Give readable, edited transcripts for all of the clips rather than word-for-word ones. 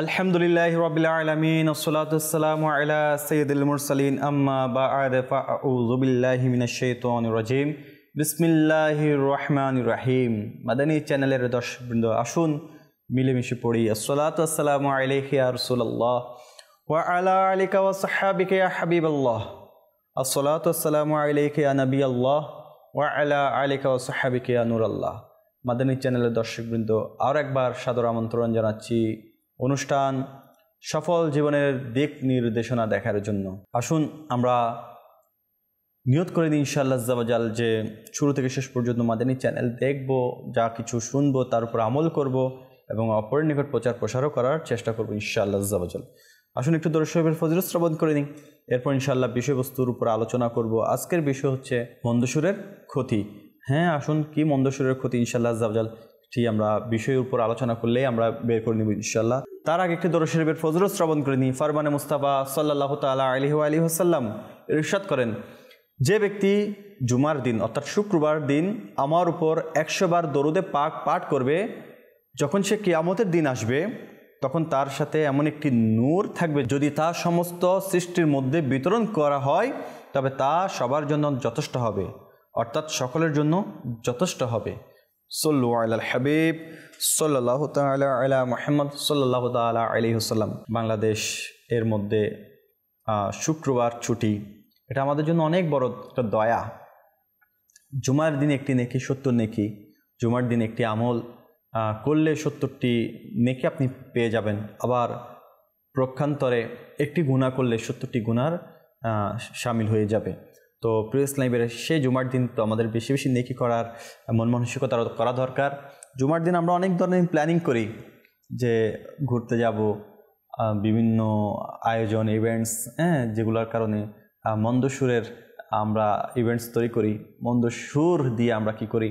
আলহামদুলিল্লাহি রাব্বিল আলামিন ওয়াসসালাতু ওয়াসসালামু আলা সাইয়্যিদিল মুরসালিন আম্মা বা'দ ফাআউযু বিল্লাহি মিনাশ শাইতানির রাজীম বিসমিল্লাহির রহমানির রহিম। মাদানী চ্যানেলের দর্শকবৃন্দ, আসুন মিলেমিশে পড়ি আসসালাতু ওয়াসসালামু আলাইকা ইয়া রাসূলুল্লাহ ওয়া আলা আলিকা ওয়া সাহবিকা ইয়া হাবিবাল্লাহ, আসসালাতু ওয়াসসালামু আলাইকা ইয়া নবিয়াল্লাহ ওয়া আলা আলিকা ওয়া সাহবিকা ইয়া নূরাল্লাহ। মাদানী চ্যানেলের দর্শকবৃন্দ, আর একবার সাদর আমন্ত্রণ জানাচ্ছি অনুষ্ঠান সফল জীবনের দিক নির্দেশনা দেখার জন্য। আসুন আমরা নিয়ত করে নিই ইনশাআল্লাহ আজ্জা ওয়া জাল যে শুরু থেকে শেষ পর্যন্ত মাদানী চ্যানেল দেখব, যা কিছু শুনবো তার উপর আমল করব এবং অপরের নিকট প্রচার প্রসারও করার চেষ্টা করব ইনশাআল্লাহ আজ্জা ওয়া জাল। আসুন একটু দরুদ শরীফের ফজিলত শ্রবণ করে নিই, এরপর ইনশাআল্লাহ বিষয়বস্তুর উপর আলোচনা করব। আজকের বিষয় হচ্ছে মন্দসুরের ক্ষতি। হ্যাঁ, আসুন কি মন্দসুরের ক্ষতি ইনশাআল্লাহ আজ্জা ওয়া জাল আমরা বিষয়ের উপর আলোচনা করলেই আমরা বের করে নিব ইনশাআল্লাহ। তার আগে একটি দরুদ শরীফের ফজিলত শ্রবণ করে নিই। ফরমানে মুস্তাফা সাল্লাল্লাহু তাআলা আলাইহি ওয়া আলিহি ওয়াসাল্লাম ইরশাদ করেন, যে ব্যক্তি জুমার দিন অর্থাৎ শুক্রবার দিন আমার উপর 100 বার দরুদে পাক পাঠ করবে, যখন সে কিয়ামতের দিন আসবে তখন তার সাথে এমন একটি নূর থাকবে, যদি তা সমস্ত সৃষ্টির মধ্যে বিতরণ করা হয় তবে তা সবার জন্য যথেষ্ট হবে, অর্থাৎ সকলের জন্য যথেষ্ট হবে। সল্লু আলাল হাবিব সাল্লাল্লাহু তাআলা আলা মুহাম্মদ সাল্লাল্লাহু তাআলা আলাইহি ওয়াসাল্লাম। বাংলাদেশ এর মধ্যে শুক্রবার ছুটি, এটা আমাদের জন্য অনেক বড় একটা দয়া। জুমার দিন একটি নেকি 70 নেকি, জুমার দিন একটি আমল করলে 70টি নেকি আপনি পেয়ে যাবেন। আবার প্রক্ষান্তরে একটি গুনাহ করলে 70টি গুনার শামিল হয়ে যাবে। তো প্রিয় ইসলামীদের সেই জুমার দিন তো আমাদের বেশি বেশি নেকি করার মন মানসিকতা করা দরকার। জুমার দিন আমরা অনেক ধরনের প্ল্যানিং করি, যে ঘুরতে যাব, বিভিন্ন আয়োজন ইভেন্টস, যেগুলোর কারণে মন্দসুরের আমরা ইভেন্টস তৈরি করি। মন্দসুর দিয়ে আমরা কি করি,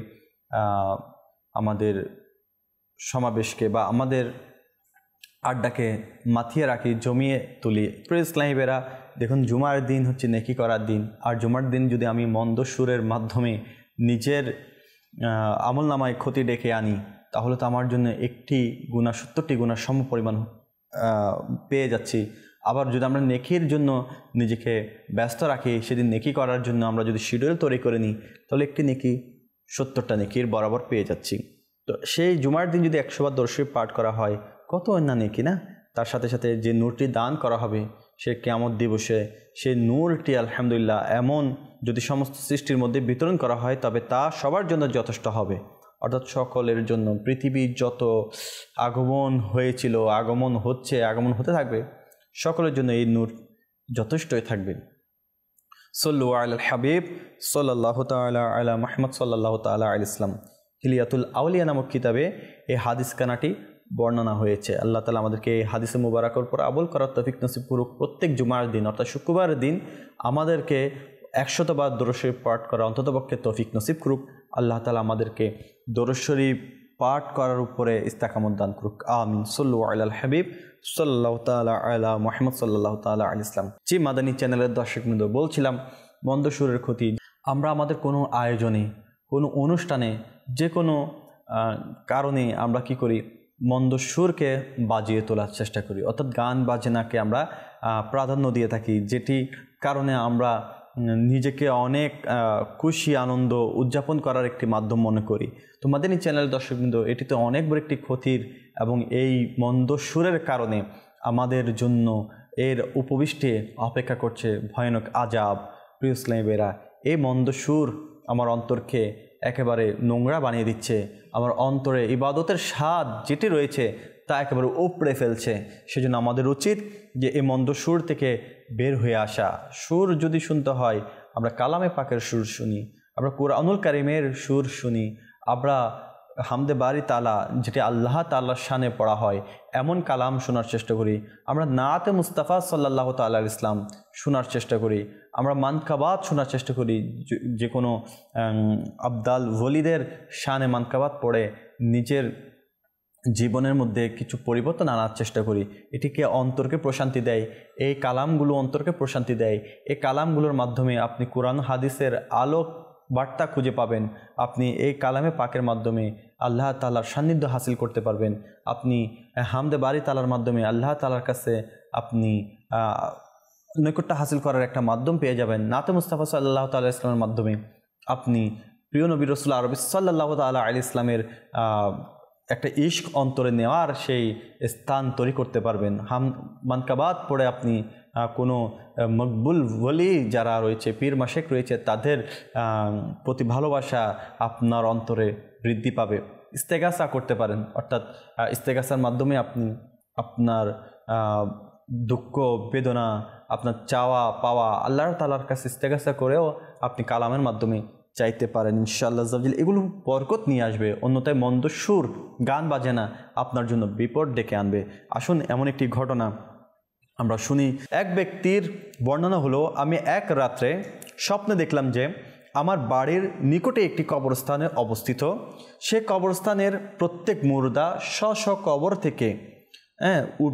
আমাদের সমাবেশকে বা আমাদের আড্ডাকে মাথিয়ে রাখি, জমিয়ে তুলি। প্রিয় ইসলামীরা দেখুন, জুমার দিন হচ্ছে নেকি করার দিন, আর জুমার দিন যদি আমি মন্দসুরের মাধ্যমে নিজের আমল নামায় ক্ষতি ডেকে আনি, তাহলে তো আমার জন্য একটি গুনাহ 70টি গুনাহ সম পরিমাণ পেয়ে যাচ্ছি। আবার যদি আমরা নেকির জন্য নিজেকে ব্যস্ত রাখি, সেদিন নেকি করার জন্য আমরা যদি শিডিউল তৈরি করে নিই, তাহলে একটি নেকি 70টা নেকির বরাবর পেয়ে যাচ্ছি। তো সেই জুমার দিন যদি 100 বার দরুদ শরীফ পাঠ করা হয়, কত অন্যান্য নেকি না। তার সাথে সাথে যে নূরটি দান করা হবে সে কিয়ামত দিবসে, সেই নূরটি আলহামদুলিল্লাহ এমন যদি সমস্ত সৃষ্টির মধ্যে বিতরণ করা হয় তবে তা সবার জন্য যথেষ্ট হবে, অর্থাৎ সকলের জন্য। পৃথিবীর যত আগমন হয়েছিল, আগমন হচ্ছে, আগমন হতে থাকবে, সকলের জন্য এই নূর যথেষ্টই থাকবে। সল্লু আলাল হাবিব সাল্লাল্লাহু তাআলা আলা মুহাম্মদ সাল্লাল্লাহু তাআলা আলাইহি ওয়াসাল্লাম। হিলিয়াতুল আউলিয়া নামক কিতাবে এই হাদিস কানাটি বর্ণনা হয়েছে। আল্লাহ তাআলা আমাদেরকে এই হাদিসে মুবারাকের উপর আমল করার তৌফিক নসিব করুক। প্রত্যেক জুমার দিন অর্থাৎ শুক্রবার দিন আমাদেরকে 100 বার দরুদ শরীফ পাঠ করা অন্ততপক্ষে তৌফিক নসিব করুক। আল্লাহ তাআলা আমাদেরকে দরুদ শরীফ পাঠ করার উপরে ইস্তেকামত দান করুক, আমিন। সল্লু আলাল হাবিব সাল্লাল্লাহু তাআলা আলা মুহাম্মদ সাল্লাল্লাহু তাআলা আলাইহি ওয়াসাল্লাম। জি মাদানী চ্যানেলের দর্শকবৃন্দ, বলছিলাম মন্দসুরের ক্ষতি। আমরা আমাদের কোনো আয়োজনে, কোনো অনুষ্ঠানে, যে কোনো কারণে আমরা কি করি, মন্দসুরকে বাজিয়ে তোলার চেষ্টা করি, অর্থাৎ গান বাজনাকে আমরা প্রাধান্য দিয়ে থাকি, যেটি কারণে আমরা নিজেকে অনেক খুশি আনন্দ উদযাপন করার একটি মাধ্যম মনে করি। তো মাদানী চ্যানেল দর্শকবৃন্দ, এটি তো অনেক বড় একটি ক্ষতির, এবং এই মন্দসুরের কারণে আমাদের জন্য এর উপবিষ্টে অপেক্ষা করছে ভয়ানক আযাব। প্রিয় ইসলামীরা, এই মন্দসুর আমার অন্তরকে একেবারে নোংরা বানিয়ে দিচ্ছে, আমার অন্তরে ইবাদতের স্বাদ যেটি রয়েছে তা একেবারে উপড়ে ফেলছে। সেজন্য আমাদের উচিত যে এই মন্দসুর থেকে বের হয়ে আসা। সুর যদি শুনতে হয়, আমরা কালামে পাকের সুর শুনি, আমরা কুরআনুল কারীমের সুর শুনি, আমরা হামদে বারি তালা যেটি আল্লাহ তাআলার শানে পড়া হয় এমন কালাম শোনার চেষ্টা করি, আমরা নাতে মুস্তাফা সাল্লাল্লাহু তাআলা আলাইহি ইসলাম শোনার চেষ্টা করি, আমরা মানকাবাত শোনার চেষ্টা করি, যে কোনো আবদাল ওলিদের শানে মানকাবাত পড়ে নিজের জীবনের মধ্যে কিছু পরিবর্তন আনার চেষ্টা করি। এটিকে অন্তরকে প্রশান্তি দেয়, এই কালামগুলো অন্তরকে প্রশান্তি দেয়। এই কালামগুলোর মাধ্যমে আপনি কোরআন হাদিসের আলোক বার্তা খুঁজে পাবেন। আপনি এই কালামে পাকের মাধ্যমে আল্লাহ তাআলার সান্নিধ্য হাসিল করতে পারবেন। আপনি হামদে বারি তাআলার মাধ্যমে আল্লাহ তাআলার কাছে আপনি নৈকট্য হাসিল করার একটা মাধ্যম পেয়ে যাবেন। নাতে মুস্তাফা সাল্লাল্লাহু তাআলা ইসলামের মাধ্যমে আপনি প্রিয় নবী রাসূল আরবি সাল্লাল্লাহু তাআলা আলাইহি ইসলামের একটা ইশক অন্তরে নেওয়ার সেই স্থান তৈরি করতে পারবেন। মানকাবাত পড়ে আপনি কোনো মকবুল ওলি যারা রয়েছে, পীর মাশেক রয়েছে, তাদের প্রতি ভালোবাসা আপনার অন্তরে বৃদ্ধি পাবে। ইস্তেগাসা করতে পারেন, অর্থাৎ ইস্তেগাসার মাধ্যমে আপনি আপনার দুঃখ বেদনা, আপনার চাওয়া পাওয়া আল্লাহ তাআলার কাছে ইস্তেগাসা করেও আপনি কালামের মাধ্যমে চাইতে পারেন ইনশাআল্লাহ। এগুলো বরকত নিয়ে আসবে, অন্যথায় মন্দ সুর গান বাজনা আপনার জন্য বিপদ ডেকে আনবে। আসুন এমন একটি ঘটনা আমরা শুনি। এক ব্যক্তির বর্ণনা হলো, আমি এক রাত্রে স্বপ্নে দেখলাম যে আমার বাড়ির নিকটে একটি কবরস্থানে অবস্থিত। সে কবরস্থানের প্রত্যেক মুর্দা স্ব কবর থেকে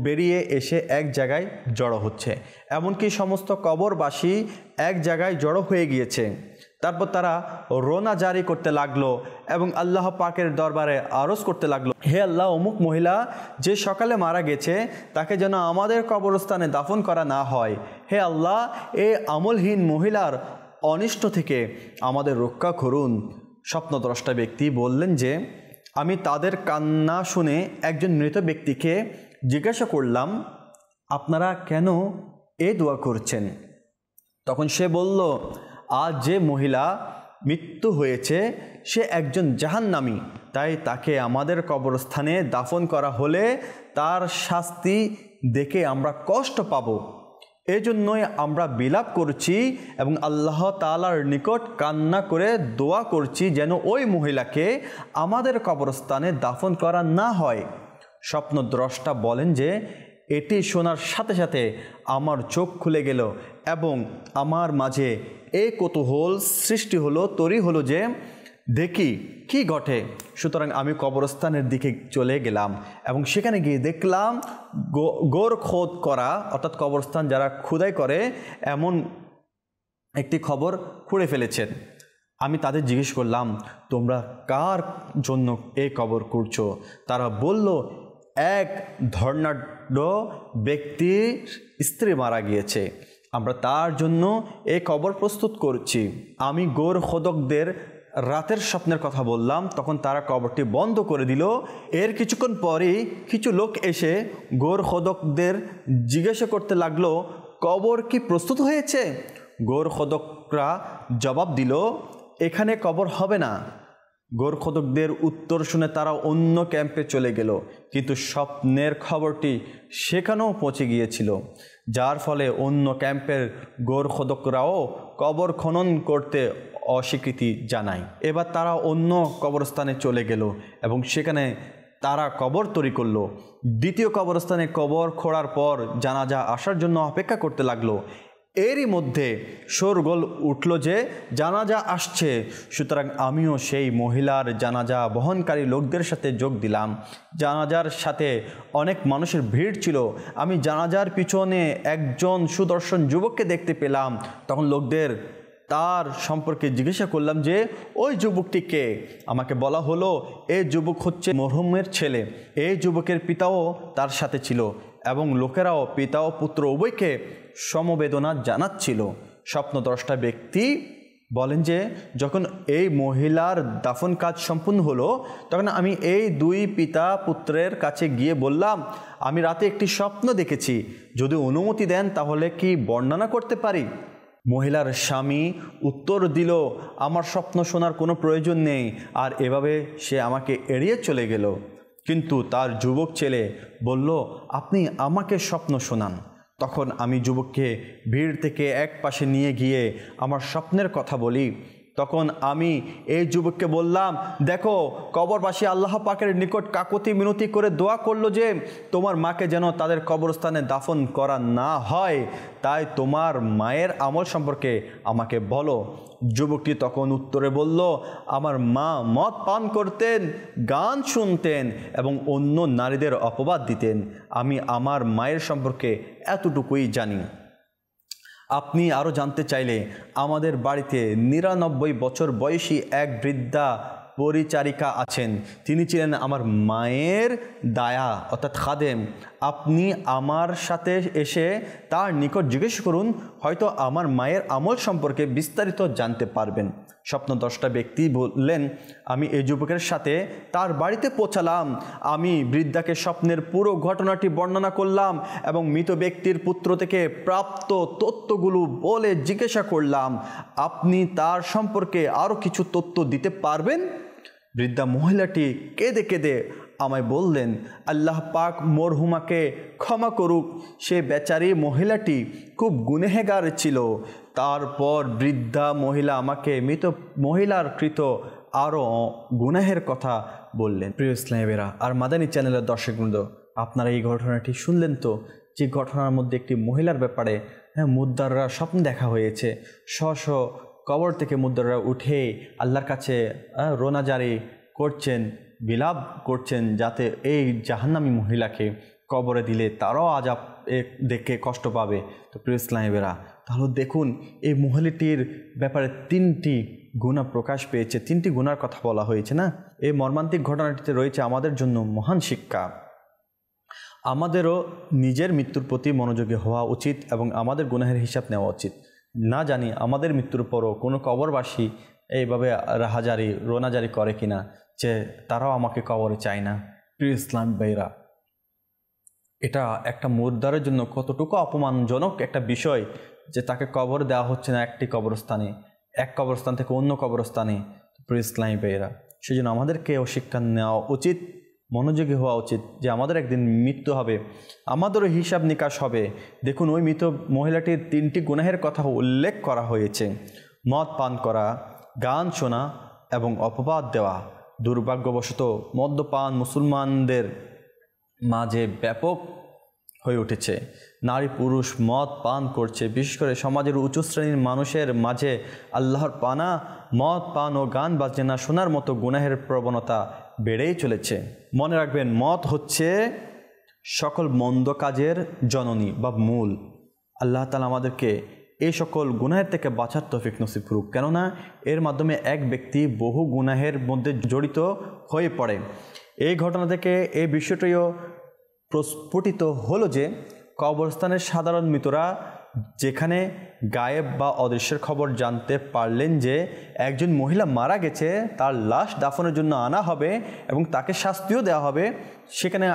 বেরিয়ে এসে এক জায়গায় জড়ো হচ্ছে, এমনকি সমস্ত কবরবাসী এক জায়গায় জড়ো হয়ে গিয়েছে। তারপর তারা রোনা জারি করতে লাগলো এবং আল্লাহ পাকের দরবারে আরজ করতে লাগলো, হে আল্লাহ, অমুক মহিলা যে সকালে মারা গেছে তাকে যেন আমাদের কবরস্থানে দাফন করা না হয়। হে আল্লাহ, এই আমলহীন মহিলার অনিষ্ট থেকে আমাদের রক্ষা করুন। স্বপ্নদ্রষ্টা ব্যক্তি বললেন যে আমি তাদের কান্না শুনে একজন মৃত ব্যক্তিকে জিজ্ঞাসা করলাম, আপনারা কেন এ দোয়া করছেন? তখন সে বলল, আজ যে মহিলা মৃত্যু হয়েছে সে একজন জাহান্নামী, তাই তাকে আমাদের কবরস্থানে দাফন করা হলে তার শাস্তি দেখে আমরা কষ্ট পাব। এজন্যই আমরা বিলাপ করছি এবং আল্লাহ তাআলার নিকট কান্না করে দোয়া করছি যেন ওই মহিলাকে আমাদের কবরস্থানে দাফন করা না হয়। স্বপ্নদ্রষ্টা বলেন যে এটি শোনার সাথে সাথে আমার চোখ খুলে গেল এবং আমার মাঝে এই কৌতূহল সৃষ্টি হলো, তৈরি হলো যে দেখি কি ঘটে। সুতরাং আমি কবরস্থানের দিকে চলে গেলাম এবং সেখানে গিয়ে দেখলাম গোর খোদ করা, অর্থাৎ কবরস্থান যারা খোদাই করে এমন একটি খবর খুঁড়ে ফেলেছেন। আমি তাদের জিজ্ঞেস করলাম, তোমরা কার জন্য এই কবর খুঁড়ছো? তারা বলল, এক ধর্নাঢ্য ব্যক্তির স্ত্রী মারা গিয়েছে, আমরা তার জন্য এই কবর প্রস্তুত করছি। আমি গোর খোদকদের রাতের স্বপ্নের কথা বললাম, তখন তারা কবরটি বন্ধ করে দিল। এর কিছুক্ষণ পরই কিছু লোক এসে গোর খোদকদের জিজ্ঞাসা করতে লাগলো, কবর কি প্রস্তুত হয়েছে? গোর খোদকরা জবাব দিল, এখানে কবর হবে না। গোর খোদকদের উত্তর শুনে তারা অন্য ক্যাম্পে চলে গেল, কিন্তু স্বপ্নের খবরটি সেখানেও পৌঁছে গিয়েছিল, যার ফলে অন্য ক্যাম্পের গোর খোদকরাও কবর খনন করতে অস্বীকৃতি জানায়। এবার তারা অন্য কবরস্থানে চলে গেল এবং সেখানে তারা কবর তৈরি করলো। দ্বিতীয় কবরস্থানে কবর খোঁড়ার পর জানাজা আসার জন্য অপেক্ষা করতে লাগলো। এরই মধ্যে শোরগোল উঠল যে জানাজা আসছে। সুতরাং আমিও সেই মহিলার জানাজা বহনকারী লোকদের সাথে যোগ দিলাম। জানাজার সাথে অনেক মানুষের ভিড় ছিল। আমি জানাজার পিছনে একজন সুদর্শন যুবককে দেখতে পেলাম। তখন লোকদের তার সম্পর্কে জিজ্ঞাসা করলাম যে ওই যুবকটি কে? আমাকে বলা হলো এই যুবক হচ্ছে মরহুমের ছেলে। এই যুবকের পিতাও তার সাথে ছিল এবং লোকেরাও পিতা ও পুত্র উভয়কে সমবেদনা জানাচ্ছিল। স্বপ্নদ্রষ্টা ব্যক্তি বলেন যে যখন এই মহিলার দাফন কাজ সম্পূর্ণ হলো, তখন আমি এই দুই পিতা পুত্রের কাছে গিয়ে বললাম, আমি রাতে একটি স্বপ্ন দেখেছি, যদি অনুমতি দেন তাহলে কি বর্ণনা করতে পারি? মহিলার স্বামী উত্তর দিল, আমার স্বপ্ন শোনার কোনো প্রয়োজন নেই। আর এভাবে সে আমাকে এড়িয়ে চলে গেল। কিন্তু তার যুবক ছেলে বলল, আপনি আমাকে স্বপ্ন শোনান। তখন আমি যুবককে ভিড় থেকে এক পাশে নিয়ে গিয়ে আমার স্বপ্নের কথা বলি। তখন আমি এই যুবককে বললাম, দেখো, কবরবাসী আল্লাহ পাকের নিকট কাকুতি মিনতি করে দোয়া করলো যে তোমার মাকে যেন তাদের কবরস্থানে দাফন করা না হয়, তাই তোমার মায়ের আমল সম্পর্কে আমাকে বলো। যুবকটি তখন উত্তরে বলল, আমার মা মদ পান করতেন, গান শুনতেন এবং অন্য নারীদের অপবাদ দিতেন। আমি আমার মায়ের সম্পর্কে এতটুকুই জানি। আপনি আরও জানতে চাইলে আমাদের বাড়িতে 99 বছর বয়সী এক বৃদ্ধা পরিচারিকা আছেন। তিনি ছিলেন আমার মায়ের দায়া অর্থাৎ খাদেম। আপনি আমার সাথে এসে তার নিকট জিজ্ঞেস করুন, হয়তো আমার মায়ের আমল সম্পর্কে বিস্তারিত জানতে পারবেন। স্বপ্নদ্রষ্টা ব্যক্তি বললেন, আমি এই যুবকের সাথে তার বাড়িতে পৌঁছালাম। আমি বৃদ্ধাকে স্বপ্নের পুরো ঘটনাটি বর্ণনা করলাম এবং মৃত ব্যক্তির পুত্র থেকে প্রাপ্ত তথ্যগুলো বলে জিজ্ঞাসা করলাম, আপনি তার সম্পর্কে আরও কিছু তথ্য দিতে পারবেন? বৃদ্ধা মহিলাটি কেঁদে কেঁদে আমায় বললেন, আল্লাহ পাক মরহুমাকে ক্ষমা করুক, সে বেচারি মহিলাটি খুব গুনেহগার ছিল। তারপর বৃদ্ধা মহিলা আমাকে মৃত মহিলার কৃত আরও গুনাহের কথা বললেন। প্রিয় ইসলামেরা আর মাদানী চ্যানেলের দর্শকবৃন্দ, আপনারা এই ঘটনাটি শুনলেন তো, যে ঘটনার মধ্যে একটি মহিলার ব্যাপারে মুদ্দাররা স্বপ্ন দেখা হয়েছে। স্ব কবর থেকে মুদ্দাররা উঠে আল্লাহর কাছে রোনাজারি করছেন, বিলাপ করছেন, যাতে এই জাহান্নামী মহিলাকে কবরে দিলে তারাও আযাব দেখে কষ্ট পাবে। তো প্রিয় ইসলামেরা, তাহলে দেখুন এই মহিলাটির ব্যাপারে 3টি গুনাহ প্রকাশ পেয়েছে, 3টি গুনার কথা বলা হয়েছে না। এই মর্মান্তিক ঘটনাটিতে রয়েছে আমাদের জন্য মহান শিক্ষা। আমাদেরও নিজের মৃত্যুর প্রতি মনোযোগী হওয়া উচিত এবং আমাদের গুনাহের হিসাব নেওয়া উচিত। না জানি আমাদের মৃত্যুর পরও কোনো কবরবাসী এইভাবে রোনাজারি করে কিনা যে তারাও আমাকে কবরে চায় না। প্রিয় ইসলাম ভাইরা, এটা একটা মুর্দারের জন্য কতটুকু অপমানজনক একটা বিষয় যে তাকে কবর দেওয়া হচ্ছে না একটি কবরস্থানে, এক কবরস্থান থেকে অন্য কবরস্থানে। প্রিয় ইসলাম ভাইরা, সেই জন্য আমাদেরকেও শিক্ষা নেওয়া উচিত, মনোযোগী হওয়া উচিত যে আমাদের একদিন মৃত্যু হবে, আমাদেরও হিসাব নিকাশ হবে। দেখুন ওই মৃত মহিলাটির 3টি গুনাহের কথা উল্লেখ করা হয়েছে: মদ পান করা, গান শোনা এবং অপবাদ দেওয়া। দুর্ভাগ্যবশত মদ্যপান মুসলমানদের মাঝে ব্যাপক হয়ে উঠেছে। নারী পুরুষ মদ পান করছে। বিশেষ করে সমাজের উঁচু শ্রেণীর মানুষের মাঝে আল্লাহর পানা মদ পান ও গান বাজনা শোনার মতো গুনাহের প্রবণতা বেড়েই চলেছে। মনে রাখবেন, মদ হচ্ছে সকল মন্দ কাজের জননী বা মূল। আল্লাহ তাআলা আমাদেরকে এই সকল গুনাহের থেকে বাঁচার তৌফিক নসিব করুক, কেননা এর মাধ্যমে এক ব্যক্তি বহু গুনাহের মধ্যে জড়িত হয়ে পড়ে। এই ঘটনা থেকে এই বিষয়টিও প্রস্ফুটিত হলো যে কবরস্থানের সাধারণ মৃতরা যেখানে গায়েব বা অদৃশ্যের খবর জানতে পারলেন যে একজন মহিলা মারা গেছে, তার লাশ দাফনের জন্য আনা হবে এবং তাকে শাস্তিও দেওয়া হবে, সেখানে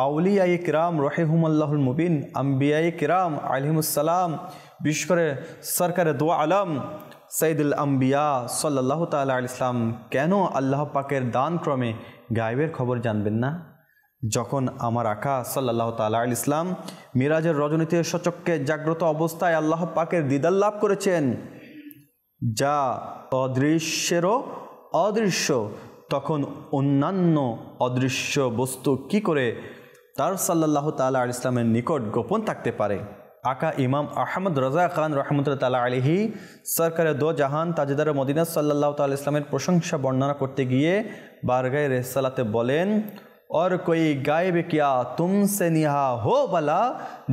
আউলিয়ায়ে কিরাম রহিমুল্লাহুল মুবিন, আম্বিয়ায়ে কিরাম আলাইহিমুসসালাম, বিশেষ করে সরকারে দো আলম সৈয়দুল আম্বিয়া সাল্লাল্লাহু তাআলা আলাইহি সাল্লাম কেন আল্লাহ পাকের দানক্রমে গায়েবের খবর জানবেন না? যখন আমার আকা সাল্লাল্লাহু তাআলা আলাইহি সাল্লাম মিরাজের রজনীতে সচক্ষে জাগ্রত অবস্থায় আল্লাহ পাকের দিদার লাভ করেছেন, যা অদৃশ্যেরও অদৃশ্য, তখন অন্যান্য অদৃশ্য বস্তু কি করে তার সাল্লাল্লাহু তাআলা আলাইহি সাল্লামের নিকট গোপন থাকতে পারে? আকা ইমাম আহমদ রাজা খান রহমতুল্লাহ তাআলা আলাইহি সরকারে দো জাহান তাজদার মদিনা সাল্লাল্লাহু তাআলা ইসলামের প্রশংসা বর্ণনা করতে গিয়ে বারগায়ে রিসালাতে বলেন, और कोई गायब क्या तुमसे निहा हो भला,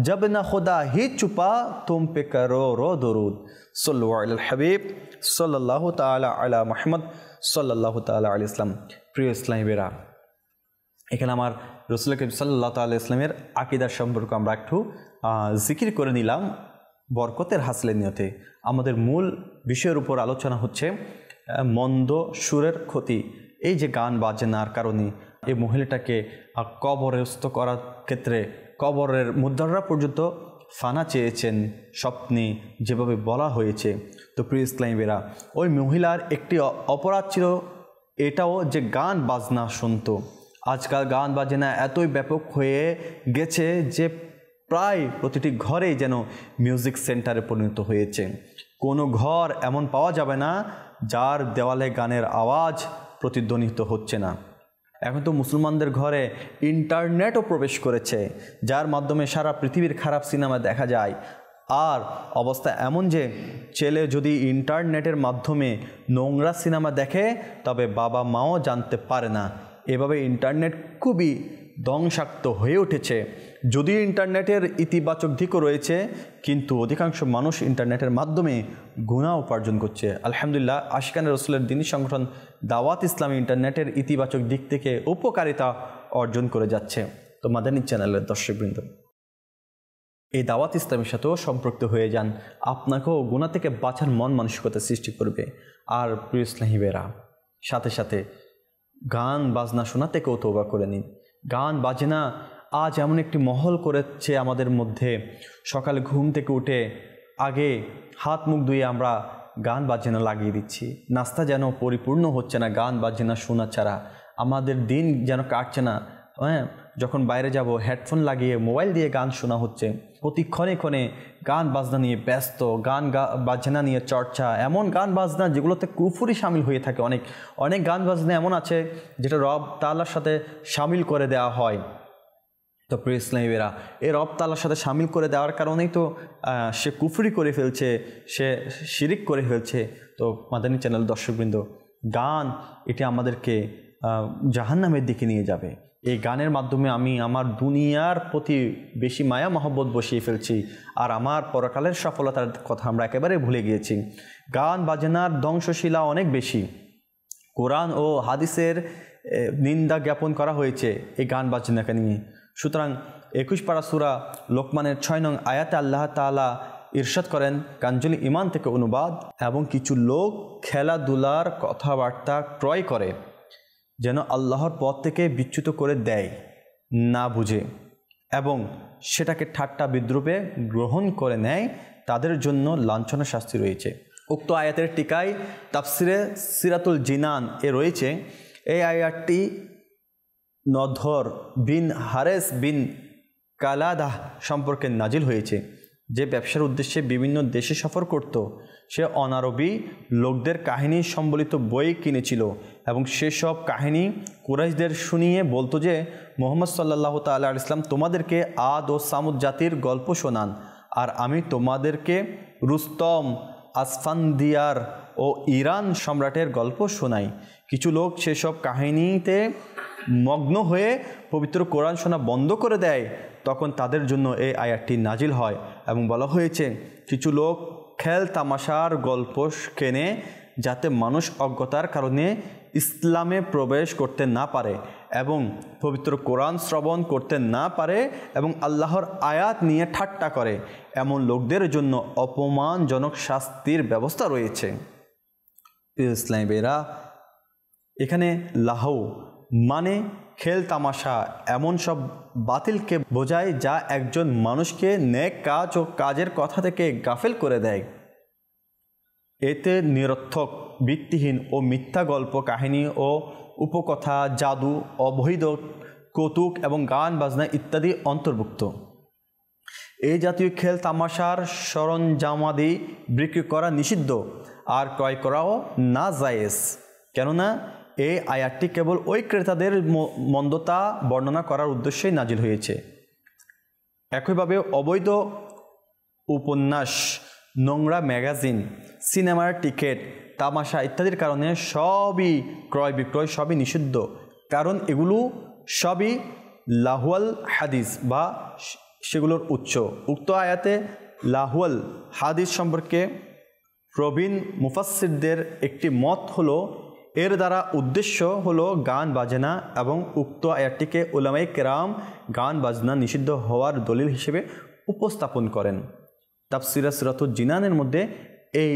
जब न खुदा ही छुपा तुम पे करो रो दुरूद, सल्लु अलल हबीब सल्लल्लाहु ताला अला मुहम्मद सल्लल्लाहु ताला अलैहि वसल्लम। প্রিয় ইসলামীরা, এখানে আমার রাসূল করিম সাল্লাল্লাহু তাআলা আলাইহি ওয়াসাল্লামের আকীদার সম্পর্কে আমরা একটু জিকির করে নিলাম বরকতের হাসিলের নিয়তে। আমাদের মূল বিষয়ের উপর আলোচনা হচ্ছে মন্দ সুরের ক্ষতি। এই যে গান বাজনার কারণে এই মহিলাটাকে কবরস্থ করার ক্ষেত্রে কবরের মুদ্দাররা পর্যন্ত ফানা চেয়েছেন স্বপ্নে, যেভাবে বলা হয়েছে। তো প্রিয় ইসলামীরা, ওই মহিলার একটি অপরাধ ছিল এটাও যে গান বাজনা শুনতো। আজকাল গান বাজনা এতই ব্যাপক হয়ে গেছে যে প্রায় প্রতিটি ঘরেই যেন মিউজিক সেন্টারে পরিণত হয়েছে। কোনো ঘর এমন পাওয়া যাবে না যার দেওয়ালে গানের আওয়াজ প্রতিধ্বনিত হচ্ছে না। এখন তো মুসলমানদের ঘরে ইন্টারনেটও প্রবেশ করেছে, যার মাধ্যমে সারা পৃথিবীর খারাপ সিনেমা দেখা যায়। আর অবস্থা এমন যে ছেলে যদি ইন্টারনেটের মাধ্যমে নোংরা সিনেমা দেখে তবে বাবা মাও জানতে পারে না। এভাবে ইন্টারনেট খুবই ধ্বংসাত্মক হয়ে উঠেছে, যদিও ইন্টারনেটের ইতিবাচক দিকও রয়েছে, কিন্তু অধিকাংশ মানুষ ইন্টারনেটের মাধ্যমে গুনাহ উপার্জন করছে। আলহামদুলিল্লাহ, আশিকানে রসুলের দ্বীনি সংগঠন দাওয়াত ইসলামী ইন্টারনেটের ইতিবাচক দিক থেকে উপকারিতা অর্জন করে যাচ্ছে। তো মাদানী চ্যানেলের দর্শকবৃন্দ, এই দাওয়াত ইসলামের সাথেও সম্পৃক্ত হয়ে যান, আপনাকেও গুনাহ থেকে বাঁচার মন মানসিকতা সৃষ্টি করবে। আর প্রিয় ইসলামী ভাইরা, সাথে সাথে গান বাজনা শোনা থেকেও তওবা করে নিন। গান বাজনা আজ এমন একটি মহল করেছে আমাদের মধ্যে, সকালে ঘুম থেকে উঠে আগে হাত মুখ ধুয়ে আমরা গান বাজনা লাগিয়ে দিচ্ছি। নাস্তা যেন পরিপূর্ণ হচ্ছে না গান বাজনা শোনা ছাড়া, আমাদের দিন যেন কাটছে না। যখন বাইরে যাব হেডফোন লাগিয়ে মোবাইল দিয়ে গান শোনা হচ্ছে, প্রতি ক্ষণে ক্ষণে গান বাজনা নিয়ে ব্যস্ত, গান বাজনা নিয়ে চর্চা, এমন গান বাজনা যেগুলোতে কুফরি শামিল হয়ে থাকে। অনেক গান বাজনা এমন আছে যেটা রব তাআলার সাথে শামিল করে দেওয়া হয়। তো প্রিয় ইসলামীরা, এই রব তাআলার সাথে শামিল করে দেওয়ার কারণেই তো সে কুফরি করে ফেলছে, সে শিরিক করে ফেলছে। তো মাদানী চ্যানেল দর্শকবৃন্দ, গান এটি আমাদেরকে জাহান্নামের দিকে নিয়ে যাবে। এই গানের মাধ্যমে আমি আমার দুনিয়ার প্রতি বেশি মায়া মহব্বত বসিয়ে ফেলছি, আর আমার পরকালের সফলতার কথা আমরা একেবারে ভুলে গিয়েছি। গান বাজনার ধ্বংসশীলা অনেক বেশি। কোরআন ও হাদিসের নিন্দা জ্ঞাপন করা হয়েছে এই গান বাজনাকে নিয়ে। সুতরাং 21 পারা সূরা লোকমানের 6 নং আয়াতে আল্লাহ তাআলা ইরশাদ করেন, কানজুল ঈমান থেকে অনুবাদ, এবং কিছু লোক খেলাধুলার কথাবার্তা ক্রয় করে যেন আল্লাহর পথ থেকে বিচ্যুত করে দেয় না বুঝে, এবং সেটাকে ঠাট্টা বিদ্রুপে গ্রহণ করে নেয়, তাদের জন্য লাঞ্ছনা শাস্তি রয়েছে। উক্ত আয়াতের টিকায় তাফসিরে সিরাতুল জিনান এ রয়েছে, এই আয়াতটি নধর বিন হারেস বিন কালাদাহ সম্পর্কে নাজিল হয়েছে, যে ব্যবসার উদ্দেশ্যে বিভিন্ন দেশে সফর করত। সে অনারবি লোকদের কাহিনী সম্বলিত বই কিনেছিল এবং সেসব কাহিনী কুরাইশদের শুনিয়ে বলতো যে মুহাম্মদ সাল্লাল্লাহু তাআলা আলাইহি ওয়াসাল্লাম তোমাদেরকে আদ ও সামুদ জাতির গল্প শোনান, আর আমি তোমাদেরকে রুস্তম, আসফানদিয়ার ও ইরান সম্রাটের গল্প শোনাই। কিছু লোক সেসব কাহিনীতে মগ্ন হয়ে পবিত্র কোরআন শোনা বন্ধ করে দেয়, তখন তাদের জন্য এই আয়াতটি নাজিল হয় এবং বলা হয়েছে, কিছু লোক খেল তামাশার গল্প কেনে যাতে মানুষ অজ্ঞতার কারণে ইসলামে প্রবেশ করতে না পারে এবং পবিত্র কোরআন শ্রবণ করতে না পারে এবং আল্লাহর আয়াত নিয়ে ঠাট্টা করে। এমন লোকদের জন্য অপমানজনক শাস্তির ব্যবস্থা রয়েছে। ইসলামী বেরা, এখানে লাহু মানে খেল তামাশা এমন সব বাতিলকে বোঝায় যা একজন মানুষকে নেক কাজ ও কাজের কথা থেকে গাফেল করে দেয়। এতে নিরর্থক, ভিত্তিহীন ও মিথ্যা গল্প কাহিনী ও উপকথা, জাদু, অবৈধ কৌতুক এবং গান বাজনা ইত্যাদি অন্তর্ভুক্ত। এই জাতীয় খেল তামাশার সরঞ্জামাদি বিক্রি করা নিষিদ্ধ আর ক্রয় করাও না জায়েজ, কেননা এই আয়াতটি কেবল ওই ক্রেতাদের মন্দতা বর্ণনা করার উদ্দেশ্যেই নাজিল হয়েছে। একইভাবে অবৈধ উপন্যাস, নোংরা ম্যাগাজিন, সিনেমার টিকিট, তামাশা ইত্যাদির কারণে সবই ক্রয় বিক্রয় সবই নিষিদ্ধ, কারণ এগুলো সবই লাহুয়াল হাদিস বা সেগুলোর উৎস। উক্ত আয়াতে লাহুয়াল হাদিস সম্পর্কে প্রবীণ মুফাসসিরদের একটি মত হলো, এর দ্বারা উদ্দেশ্য হলো গান বাজনা, এবং উক্ত আয়াতটিকে উলামায়ে কেরাম গান বাজনা নিষিদ্ধ হওয়ার দলিল হিসেবে উপস্থাপন করেন। তাফসিরে সূরাতুল জিনানের মধ্যে এই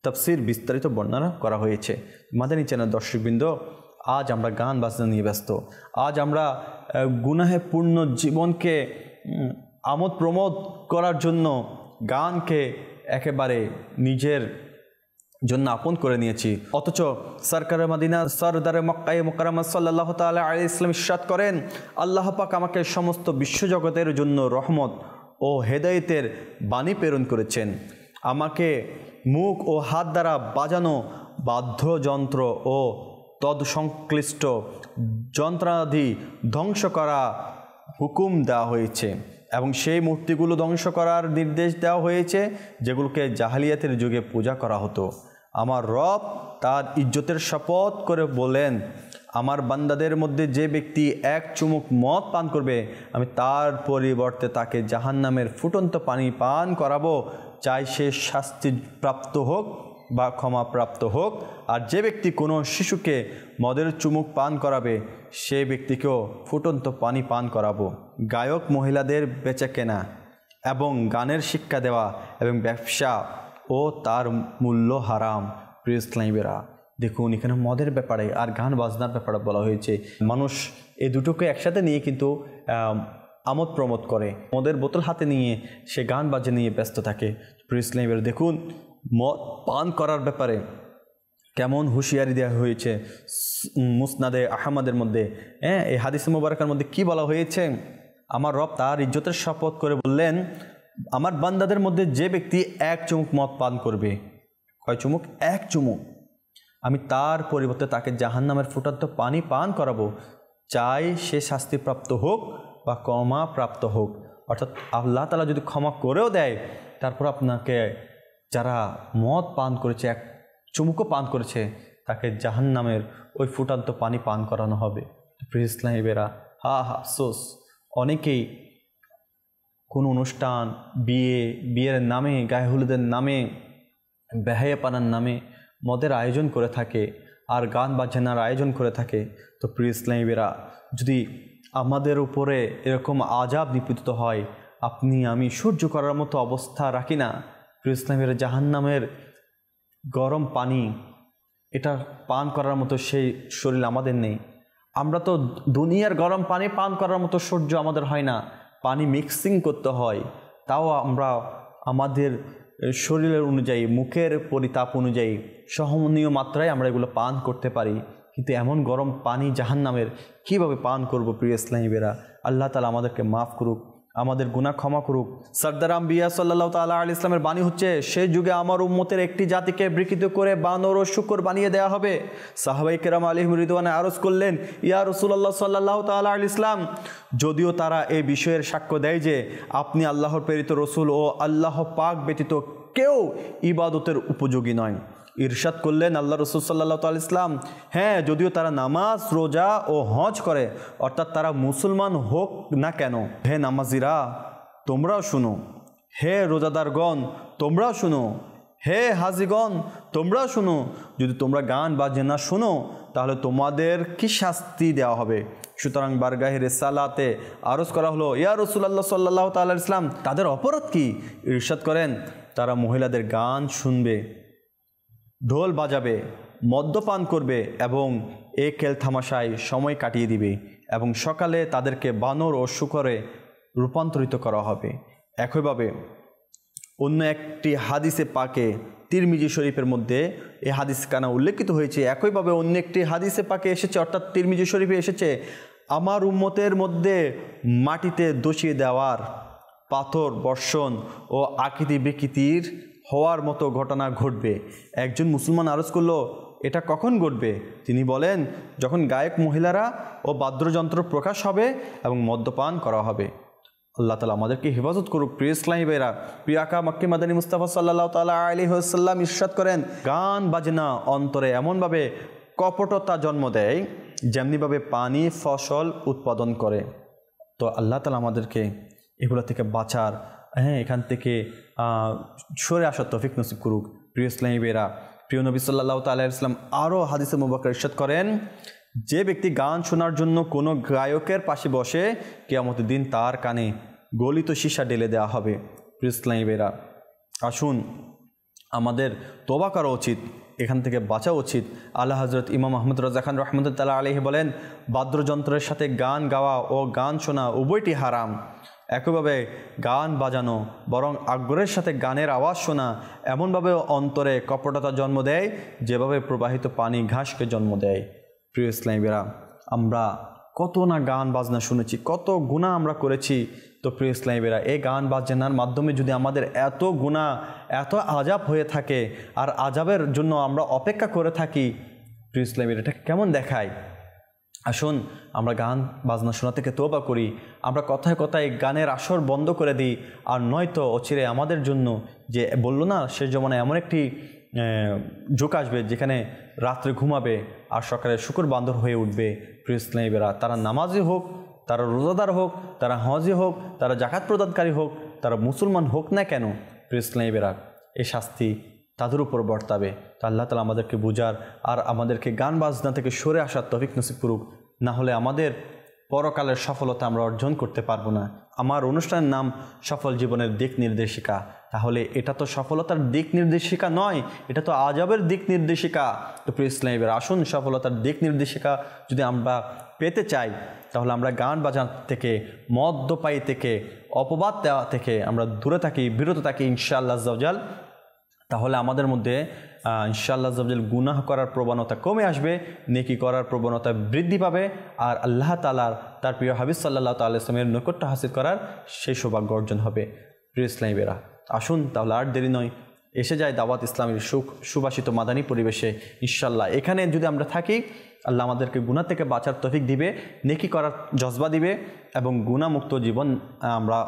তাফসির বিস্তারিত বর্ণনা করা হয়েছে। মাদানী চ্যানেল দর্শকবৃন্দ, আজ আমরা গান বাজনা নিয়ে ব্যস্ত। আজ আমরা গুনাহে পূর্ণ জীবনকে আমোদ প্রমোদ করার জন্য গানকে একেবারে নিজের জন্য আপন করে নিয়েছি। অথচ সরকারে মদিনা সরদারে মক্কায়ে মুকাররমা সাল্লাল্লাহু তাআলা আলাইহি ওয়াসাল্লাম ইরশাদ করেন, আল্লাহ পাক আমাকে সমস্ত বিশ্বজগতের জন্য রহমত ও হেদায়েতের বাণী প্রেরণ করেছেন। আমাকে মুখ ও হাত দ্বারা বাজানো বাদ্যযন্ত্র ও তৎসংশ্লিষ্ট যন্ত্রাদি ধ্বংস করা হুকুম দেওয়া হয়েছে এবং সেই মূর্তিগুলো ধ্বংস করার নির্দেশ দেওয়া হয়েছে যেগুলোকে জাহেলিয়াতের যুগে পূজা করা হতো। আমার রব তার ইজ্জতের শপথ করে বলেন, আমার বান্দাদের মধ্যে যে ব্যক্তি এক চুমুক মদ পান করবে আমি তার পরিবর্তে তাকে জাহান্নামের ফুটন্ত পানি পান করাবো, চাই সে শাস্তিপ্রাপ্ত হোক বা ক্ষমাপ্রাপ্ত হোক। আর যে ব্যক্তি কোনো শিশুকে মদের চুমুক পান করাবে সে ব্যক্তিকেও ফুটন্ত পানি পান করাবো। গায়ক মহিলাদের বেচাকেনা এবং গানের শিক্ষা দেওয়া এবং ব্যবসা ও তার মূল্য হারাম। প্রিয় ইসলামীরা, দেখুন এখানে মদের ব্যাপারে আর গান বাজনার ব্যাপারে বলা হয়েছে। মানুষ এই দুটোকে একসাথে নিয়ে কিন্তু আমোদ প্রমোদ করে, মদের বোতল হাতে নিয়ে সে গান বাজে নিয়ে ব্যস্ত থাকে। প্রিয় ইসলামীরা, দেখুন মদ পান করার ব্যাপারে কেমন হুঁশিয়ারি দেওয়া হয়েছে মুসনাদে আহমদের মধ্যে। এই হাদিস মুবারকের মধ্যে কি বলা হয়েছে? আমার রব তার ইজ্জতের শপথ করে বললেন, আমার বান্দাদের মধ্যে যে ব্যক্তি এক চুমুক মদ পান করবে, কয় চুমুক? এক চুমুক, আমি তার পরিবর্তে তাকে জাহান্নামের ফুটন্ত পানি পান করাবো, চাই সে শাস্তিপ্রাপ্ত হোক বা ক্ষমাপ্রাপ্ত হোক। অর্থাৎ আল্লাহ তাআলা যদি ক্ষমা করেও দেয়, তারপর আপনাকে যারা মদ পান করেছে, এক চুমুকও পান করেছে, তাকে জাহান্নামের ওই ফুটন্ত পানি পান করানো হবে। প্রিয় ইসলামীরা, আফসোস, অনেকেই কোনো অনুষ্ঠান, বিয়ের নামে, গায়ে হলুদের নামে, বেহায়াপনার নামে মদের আয়োজন করে থাকে আর গান বাজনার আয়োজন করে থাকে। তো প্রিয় ইসলামীরা, যদি আমাদের উপরে এরকম আযাব নিপতিত হয়, আপনি আমি সহ্য করার মতো অবস্থা রাখি না। প্রিয় ইসলামীরা, জাহান্নামের গরম পানি এটা পান করার মতো সেই শরীর আমাদের নেই। আমরা তো দুনিয়ার গরম পানি পান করার মতো সহ্য আমাদের হয় না, পানি মিক্সিং করতে হয়, তাও আমরা আমাদের শরীরের অনুযায়ী, মুখের পরিতাপ অনুযায়ী সহনীয় মাত্রায় আমরা এগুলো পান করতে পারি। কিন্তু এমন গরম পানি জাহান্নামের কীভাবে পান করব? প্রিয় ইসলামীরা, আল্লাহ তাআলা আমাদেরকে মাফ করুক, আমাদের গুনাহ ক্ষমা করুক। সরদার আম্বিয়া সাল্লাল্লাহু তাআলা আলাইহি ইসলামের বাণী হচ্ছে, সেই যুগে আমার উম্মতের একটি জাতিকে বিকৃত করে বানর ও শূকর বানিয়ে দেওয়া হবে। সাহাবায়ে কেরাম আলাইহিম রিদওয়ান আরজ করলেন, ইয়া রাসূলুল্লাহ সাল্লাল্লাহু তাআলা আলাইহি ইসলাম, যদিও তারা এই বিষয়ের সাক্ষ্য দেয় যে আপনি আল্লাহর প্রেরিত রসুল ও আল্লাহ পাক ব্যতীত কেউ ইবাদতের উপযোগী নয়। ইরশাদ করলেন আল্লাহ রসুল সাল্লাল্লাহু আলাইহি ইসলাম, হ্যাঁ, যদিও তারা নামাজ, রোজা ও হজ করে, অর্থাৎ তারা মুসলমান হোক না কেন। হে নামাজিরা, তোমরাও শুনো, হে রোজাদারগণ তোমরাও শুনো, হে হাজিগণ তোমরাও শুনো, যদি তোমরা গান বাজনা শুনো তাহলে তোমাদের কি শাস্তি দেওয়া হবে। সুতরাং বারগাহে রিসালাতে আরজ করা হলো, ইয়া রাসূলুল্লাহ সাল্লাল্লাহু তাআলা আলাইহি ইসলাম, তাদের অপরাধ কি? ইরশাদ করেন, তারা মহিলাদের গান শুনবে, ঢোল বাজাবে, মদ্যপান করবে এবং এ খেল তামাশায় সময় কাটিয়ে দিবে এবং সকালে তাদেরকে বানর ও শূকরে রূপান্তরিত করা হবে। একইভাবে অন্য একটি হাদিসে পাকে তিরমিজি শরীফের মধ্যে এই হাদিস কানা উল্লেখিত হয়েছে। একইভাবে অন্য একটি হাদিসে পাকে এসেছে, অর্থাৎ তিরমিজি শরীফে এসেছে, আমার উম্মতের মধ্যে মাটিতে দোষিয়ে দেওয়ার, পাথর বর্ষণ ও আকৃতি বিকৃতির হওয়ার মতো ঘটনা ঘটবে। একজন মুসলমান আরজ করলো, এটা কখন ঘটবে? তিনি বলেন, যখন গায়ক মহিলারা ও বাদ্যযন্ত্র প্রকাশ হবে এবং মদ্যপান করা হবে। আল্লাহ তাআলা আমাদেরকে হেফাজত করুক। প্রিয় ইসলামী ভাইরা, প্রিয় আকা মক্কি মাদানী মুস্তাফা সাল্লাল্লাহু তাআলা আলাইহি ওয়াসাল্লাম ইরশাদ করেন, গান বাজনা অন্তরে এমনভাবে কপটতা জন্ম দেয় যেমনিভাবে পানি ফসল উৎপাদন করে। তো আল্লাহ তাআলা আমাদেরকে এগুলো থেকে বাঁচার, এখান থেকে সরে আসার তৌফিক নসিব করুক। প্রিয় ইসলামী ভাইরা, প্রিয় নবী সাল্লাল্লাহু তাআলা আলাইহি ওয়াসাল্লাম আরও হাদিসে মুবারক ইরশাদ করেন, যে ব্যক্তি গান শোনার জন্য কোনো গায়কের পাশে বসে, কিয়ামতের দিন তার কানে গলিত সীসা ঢেলে দেওয়া হবে। প্রিয় ইসলামী ভাইরা, আসুন আমাদের তওবা করা উচিত, এখান থেকে বাঁচা উচিত। আলা হযরত ইমাম আহমদ রাজা খান রাহমাতুল্লাহি আলাইহি বলেন, বাদ্যযন্ত্রের সাথে গান গাওয়া ও গান শোনা উভয়টি হারাম। একইভাবে গান বাজানো বরং আগ্রহের সাথে গানের আওয়াজ শোনা এমনভাবে অন্তরে কপটতা জন্ম দেয় যেভাবে প্রবাহিত পানি ঘাসকে জন্ম দেয়। প্রিয় ইসলামীরা, আমরা কত না গান বাজনা শুনেছি, কত গুনাহ আমরা করেছি। তো প্রিয় ইসলামীরা, এই গান বাজনার মাধ্যমে যদি আমাদের এত গুনাহ, এত আযাব হয়ে থাকে আর আযাবের জন্য আমরা অপেক্ষা করে থাকি, প্রিয় ইসলামীরা, এটা কেমন দেখায়? আসুন আমরা গান বাজনা শোনা থেকে তওবা করি, আমরা কথায় কথায় গানের আসর বন্ধ করে দিই। আর নয়তো অচিরে আমাদের জন্য, যে বললো না, সে জমানায় এমন একটি যুগ আসবে যেখানে রাত্রে ঘুমাবে আর সকালে শুকর বান্দর হয়ে উঠবে। প্রিয় ইসলামীরা, তারা নামাজি হোক, তারা রোজাদার হোক, তারা হজি হোক, তারা জাকাত প্রদানকারী হোক, তারা মুসলমান হোক না কেন, প্রিয় ইসলামীরা, এই শাস্তি তাদের উপর বর্তাবে। তো আল্লাহ তাআলা আমাদেরকে বুঝার আর আমাদেরকে গান বাজনা থেকে সরে আসার তৌফিক নসিব করুক। না হলে আমাদের পরকালের সফলতা আমরা অর্জন করতে পারবো না। আমার অনুষ্ঠানের নাম সফল জীবনের দিক নির্দেশিকা, তাহলে এটা তো সফলতার দিক নির্দেশিকা নয়, এটা তো আযাবের দিক নির্দেশিকা। তো প্রিয় ইসলামীরা, আসুন সফলতার দিক নির্দেশিকা যদি আমরা পেতে চাই, তাহলে আমরা গান বাজানো থেকে, মদ্যপায়ী থেকে, অপবাদ দেওয়া থেকে আমরা দূরে থাকি, বিরত থাকি ইনশাআল্লাহ আযজা ওয়া জাল। তাহলে আমাদের মধ্যে ইনশাআল্লাহ আযজা ওয়া জাল গুনাহ করার প্রবণতা কমে আসবে, নেকি করার প্রবণতা বৃদ্ধি পাবে, আর আল্লাহ তাআলার তার প্রিয় হাবিব সাল্লাল্লাহু তাআলা ইসলামের নৈকট্য হাসিল করার সেই সৌভাগ্য অর্জন হবে। প্রিয় ইসলামীরা, আসুন তাহলে আর দেরি নয়, এসে যায় দাওয়াত ইসলামের সুবাসিত মাদানী পরিবেশে। ইনশাআল্লাহ এখানে যদি আমরা থাকি, আল্লাহ আমাদেরকে গুনাহ থেকে বাঁচার তৌফিক দিবে, নেকি করার জজবা দিবে এবং গুনাহমুক্ত জীবন আমরা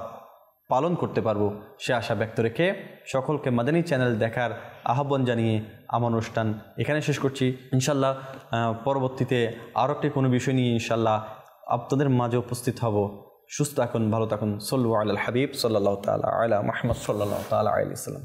পালন করতে পারবো, সে আশা ব্যক্ত রেখে সকলকে মাদানী চ্যানেল দেখার আহ্বান জানিয়ে আমার অনুষ্ঠান এখানে শেষ করছি। ইনশাআল্লাহ পরবর্তীতে আরও একটি কোনো বিষয় নিয়ে ইনশাআল্লাহ আপনাদের মাঝে উপস্থিত হব। সুস্থ থাকুন, ভালো থাকুন। সল্লু আলাল হাবিব সাল্লাল্লাহু তাআলা আলা মুহাম্মদ সাল্লাল্লাহু তাআলা আলাইহি ওয়াসাল্লাম।